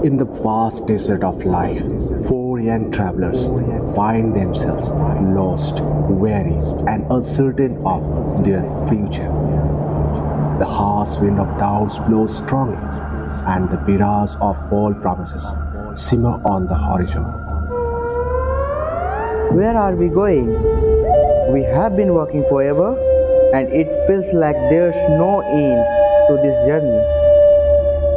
In the vast desert of life, four young travelers find themselves lost, weary, and uncertain of their future. The harsh wind of doubts blows strongly, and the mirage of false promises simmer on the horizon. Where are we going? We have been walking forever, and it feels like there's no end to this journey.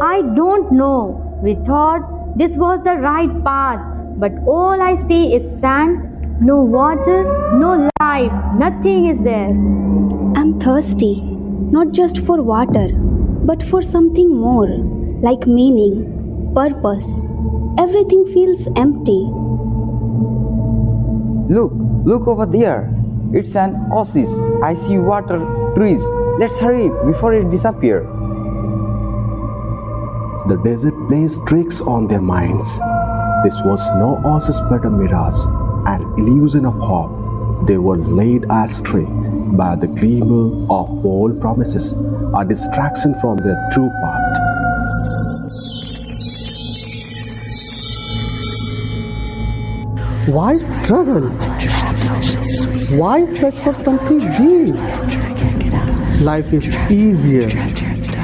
I don't know. We thought this was the right path, but all I see is sand, no water, no life, nothing is there. I'm thirsty, not just for water, but for something more, like meaning, purpose. Everything feels empty. Look over there. It's an oasis. I see water, trees. Let's hurry before it disappears. The desert plays tricks on their minds. This was no oasis but a mirage, an illusion of hope. They were led astray by the glimmer of false promises, a distraction from their true path. Why struggle? Why search for something deep? Life is easier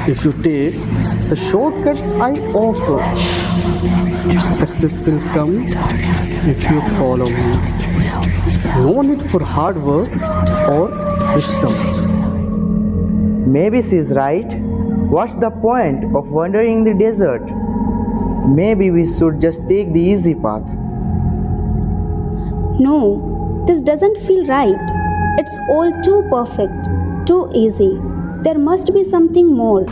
if you take the shortcuts I offer. Success will come if you follow me. No need for hard work or wisdom. Maybe she's right. What's the point of wandering the desert? Maybe we should just take the easy path. No, this doesn't feel right. It's all too perfect, too easy. There must be something more.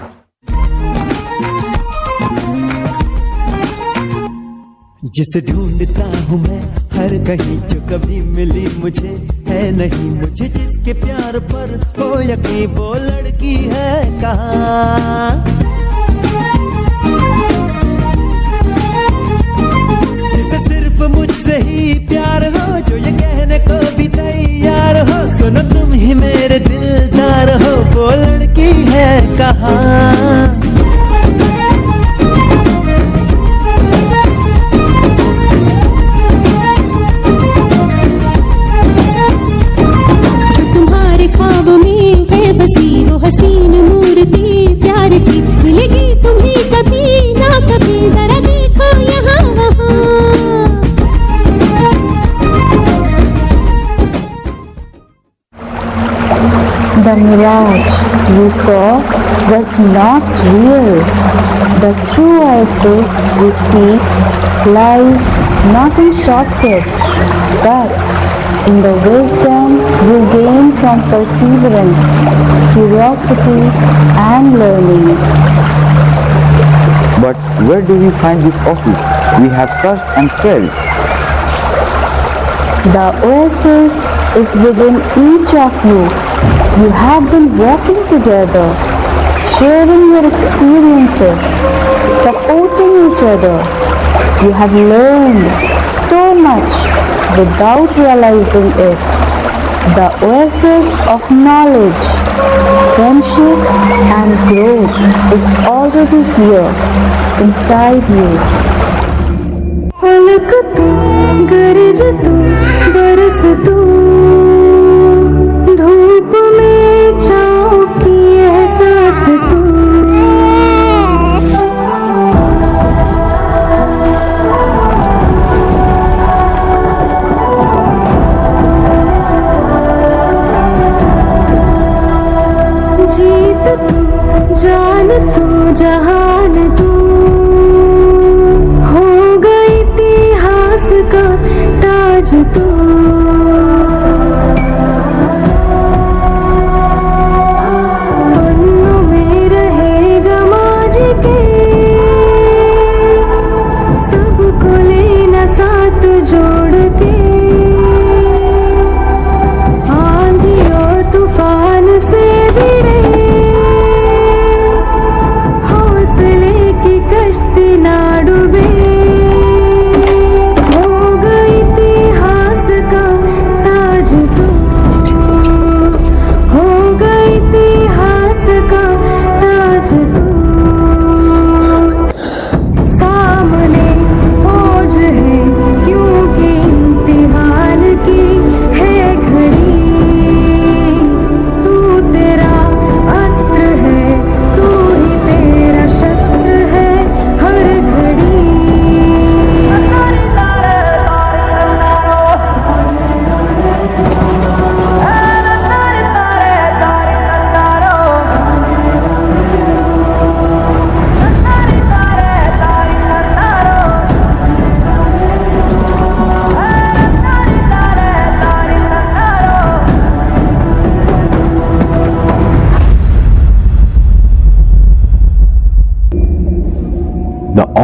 जिसे ढूंढता हूँ मैं हर कहीं जो कभी मिली मुझे है नहीं मुझे जिसके प्यार पर हो यकीन वो लड़की है कहाँ जिसे सिर्फ मुझसे ही प्यार हो जो ये कहने को भी तैयार हो सुनो तुम ही मेरे दिलदार हो वो लड़की है कहाँ बसी वो हसीन मूर्ति प्यार की मिलेगी तुम्हें कभी ना कभी जरा देखो यहाँ वहाँ The mirage you saw was not real. The true oasis you seek lies not in shortcuts, but in the wisdom you gain from perseverance, curiosity, and learning. But where do we find this oasis? We have searched and failed. The oasis is within each of you. You have been walking together, sharing your experiences, supporting each other. You have learned so much without realizing it. The oasis of knowledge, friendship and growth is already here inside you. फलक तू गरज तू बरस तू धूप में छाँव की एहसास तू जीत तू जान तू जहान तू हो गई इतिहास का ताज तू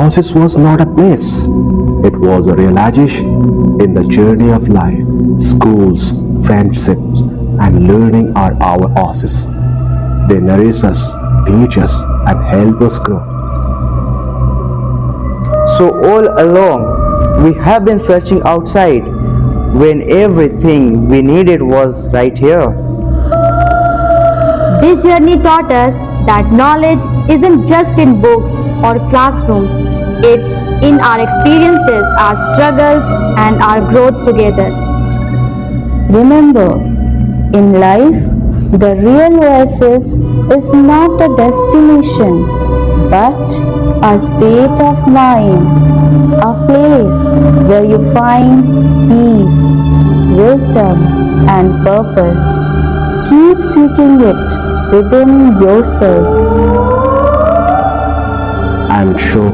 Oasis was not a place, it was a realization in the journey of life. Schools, friendships, and learning are our oasis. They nourish us, teach us, and help us grow. So all along, we have been searching outside when everything we needed was right here. This journey taught us that knowledge isn't just in books or classrooms, it's in our experiences, our struggles, and our growth together. Remember, in life, the real oasis is not a destination, but a state of mind, a place where you find peace, wisdom, and purpose. Keep seeking it within yourselves. I'm sure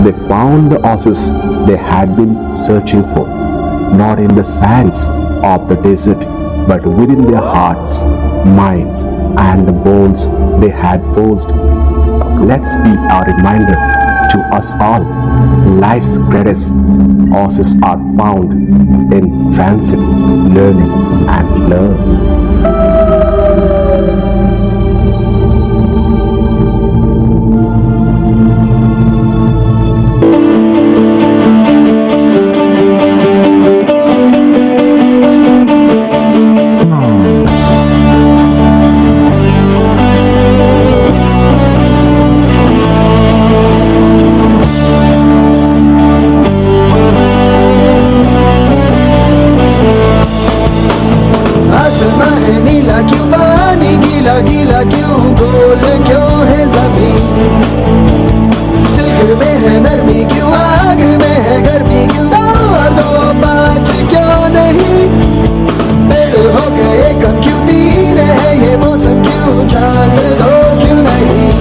they found the oasis they had been searching for, not in the sands of the desert, but within their hearts, minds, and the bones they had forged. Let's be a reminder to us all. Life's greatest oases are found in friendship, learning, and love. आसमां है नीला क्यों, पानी गीला गीला क्यों, गोल क्यों है जमीन, सिल्क में है नरमी क्यों, आग में है गर्मी क्यों, दो पाँच क्यों नहीं, पेड़ हो गए कम क्यों, तीन है ये मौसम क्यों, चांद दो क्यों नहीं,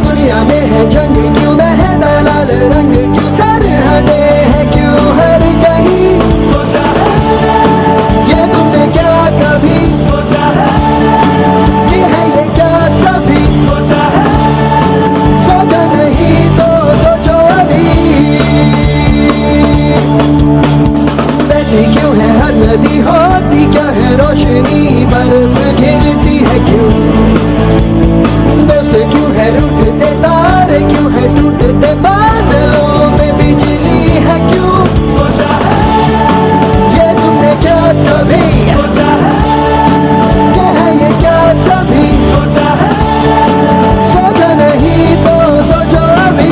दुनिया में है जंग क्यों, बहता लाल रंग क्यों, सरहदें है क्यों हर कहीं, सोचा है ये तुमने क्या कभी सोचा है कि है ये क्या सभी सोचा है, सोचा नहीं तो सोचो अभी, बहती क्यों है हर नदी, होती क्या है रोशनी, बर्फ गिरती है क्यों, दोस्त क्यों है रूठते तारे क्यों है टूटते बादलों में बिजली है क्यों, सोचा है ये तुमने क्या कभी सोचा है कि है ये क्या सभी सोचा है, सोचा नहीं तो सोचो अभी।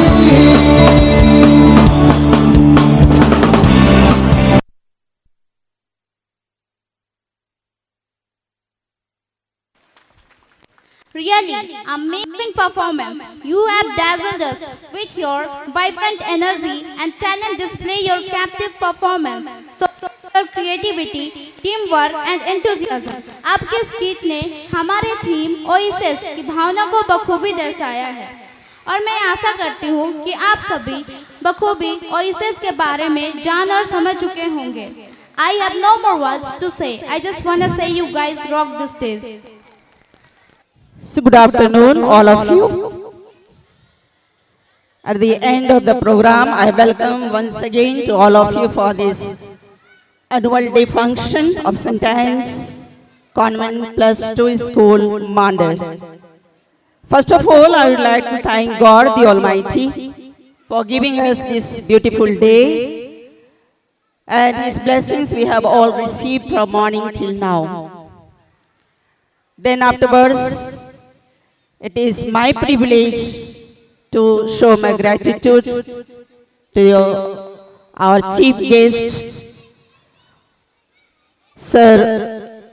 Really amazing performance. You have dazzled us with your vibrant energy and talent. Display your captive performance. So your creativity, teamwork and enthusiasm. आपके स्किट ने हमारे थीम ओएसिस की भावना को बखूबी दर्शाया है और मैं आशा करती हूँ कि आप सभी बखूबी ओएसिस के बारे में जान और समझ चुके होंगे. I have no more words to say. I just want to say you guys rock the stage. So good afternoon, all of you. At the end of the program, I welcome once again to all of you for this annual day function of St. Anne's Convent Plus 2 School, Mandal. First of all, I would like to thank God the Almighty for giving us this beautiful day and His blessings we have all received from morning till now. Then afterwards, it is my privilege to show my gratitude to our chief guest, Sir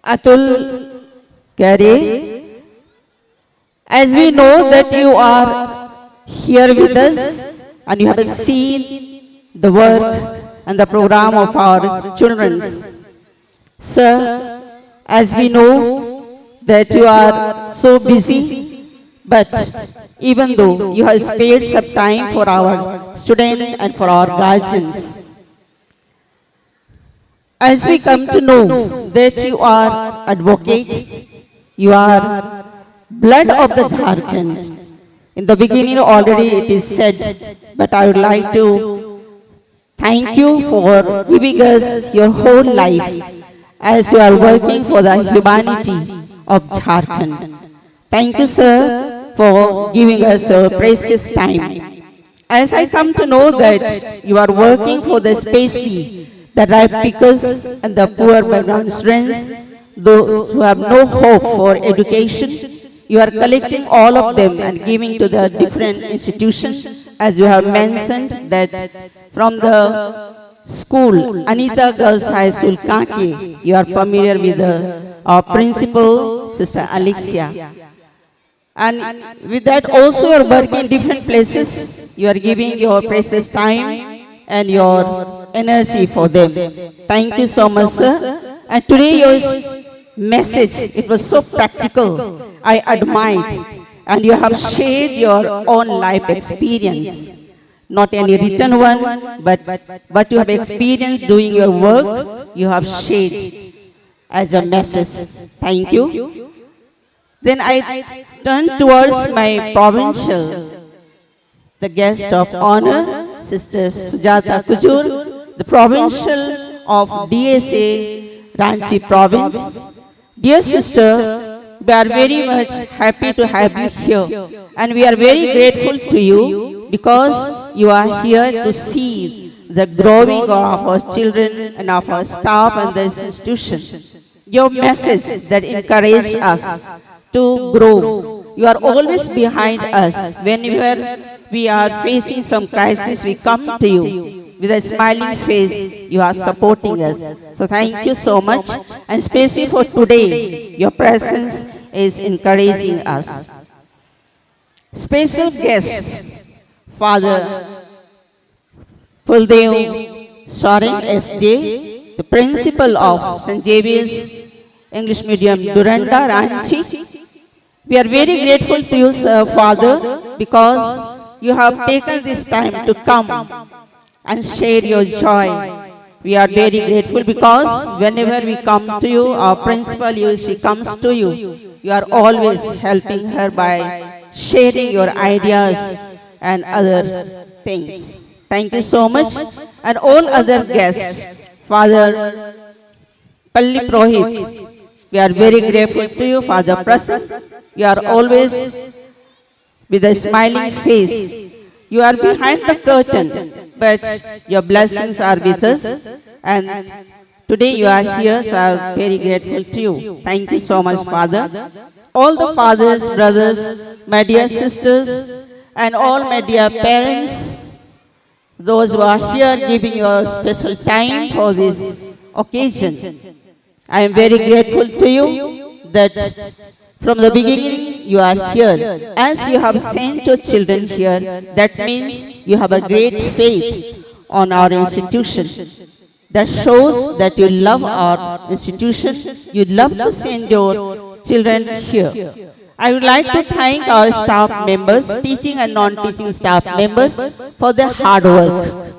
Atul Kare. As we know that you are here with us and you have seen the work and the program of our children. Sir, as we know that you are so busy, but even though you have spared some time for our students and for our guardians, as we come to know that you are advocate, you are blood of the Jharkhand. In the beginning already it is said, but I would like to thank you for giving us your whole life as you are working for the humanity of Jharkhand. Thank you, sir, for giving us your precious time. As I come to know that you are working for the especially the Rapticus and the poor background students, those who have no hope for education, you are collecting all of them and giving to the different institutions, as you have mentioned that from the school, Anita Girls High School, Kaki, you are familiar with our principal, Sister Alexia. And with that also you are working in different places, you are giving your precious time and your energy for them. Thank you so much, sir. And today your message, it was so practical, I admired, and you have shared your own life experience, not any written one, but you have experienced doing your work, you have shared as a message. Thank you. Then I turn towards my provincial, the guest of honor, Sister Sujata Kujur, the provincial of DSA Ranchi province. Dear sister, we are very much happy to have you here, and we are very grateful to you because you are here to see the growing of our children and of our staff and this institution. Your message that encourages us to grow. You are always behind us. Whenever we are facing some crisis, we come to you. With a smiling face, you are supporting us. So thank you so much. And especially for today, your presence is encouraging us. Special guests, Father Puldev Soren S.J., the principal of St. Xavier's English Medium, Duranda, Ranchi. We are very grateful to you, sir, Father, because you have taken this time to come and share your joy. We are very grateful because whenever we come to you, our principal, she comes to you. You are always helping her by sharing your ideas and other things. Thank you so much. And all other guests, Father Palli Prohit, we are very grateful to you, Father Prasan. You are always with a smiling face. You are behind the curtain, but your blessings are with us. And today you are here, so I am very grateful to you. Thank you so much, Father. All the fathers, brothers, my dear sisters, and all my dear parents, those who are here giving your special time for this occasion. I am very grateful to you that from the beginning you are here. As you have sent your children here, that means you have a great faith on our institution. That shows that you love our institution. You love to send your children here. I would like to thank our staff members, teaching and non-teaching staff members, for their hard work.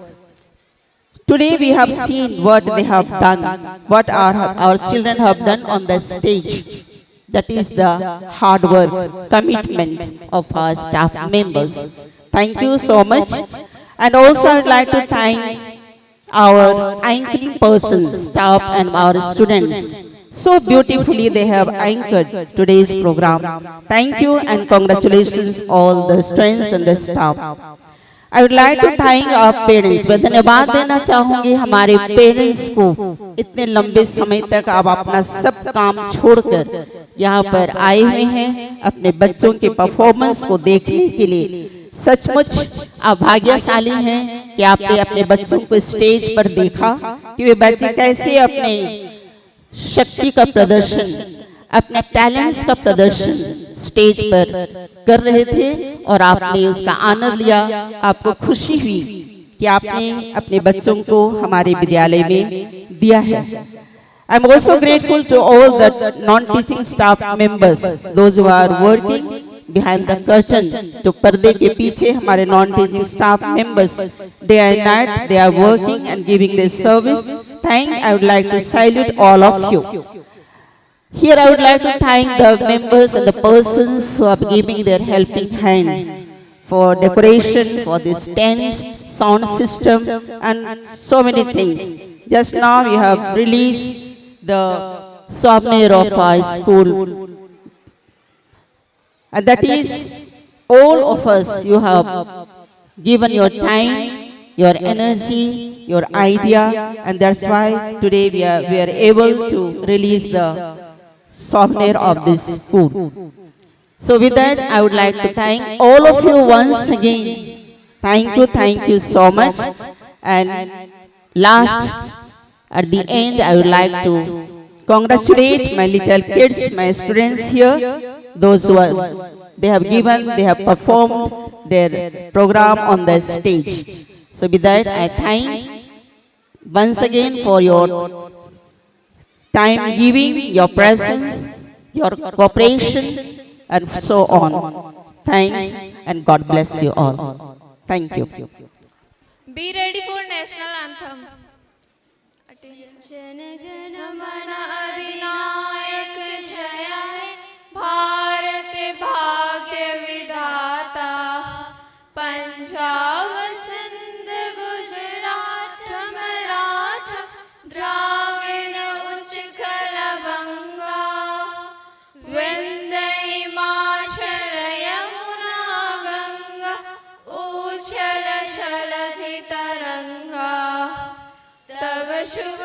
Today we have seen what they have done, what our children have done on the stage. That is the hard work, commitment of our staff members. Thank you so much. And also I would like to thank our anchoring persons, staff and our students. So beautifully they have anchored today's program. Thank you and congratulations all the students and the staff. I would like to thank our parents. मैं धन्यवाद देना चाहूँगी हमारे parents को इतने लंबे समय तक आप अपना सब काम छोड़कर यहाँ पर आए हुए हैं अपने बच्चों के परफॉर्मेंस को देखने के लिए। सचमुच आप भाग्यशाली हैं कि आपने अपने बच्चों को स्टेज पर देखा कि वे बच्चे कैसे अपने शक्ति का प्रदर्शन, अपने टैलेंट्स का प्रदर्शन स्टेज पर कर रहे थे और आपने उसका आनंद लिया। आपको खुशी हुई कि आपने अपने बच्चों को हमारे विद्यालय में दिया है। I am also grateful to all the non-teaching staff members, those who are working behind the curtain. तो पर्दे के पीछे हमारे non-teaching staff members, day and night they are working and giving their service. I would like to salute all of you. Here I would like to thank the members and the persons who are giving their helping hand for decoration, for this tent, sound system, and so many things. Just now we have released the souvenir of our school. And that is all of us, you have given your time, your energy, your idea, and that's why today we are able to release the souvenir of this school. So with that, I would like to thank all of you once again. Thank you so much. And last, at the end, I would like to congratulate my little kids, my students here, those who are, they have performed their program on the stage. So with that, I thank once again for your time giving, your presence, your cooperation, and so on. Thanks, and God bless you all. Thank you. Be ready for national anthem. जनगण मन अधिनायक जय हे भारत भाग्य विधाता पंजाब सिंध गुजरात मराठा द्राविड़ उत्कल बंगा विंध्य हिमाचल यमुना गंगा उच्छल जलधि तरंगा तब शुभ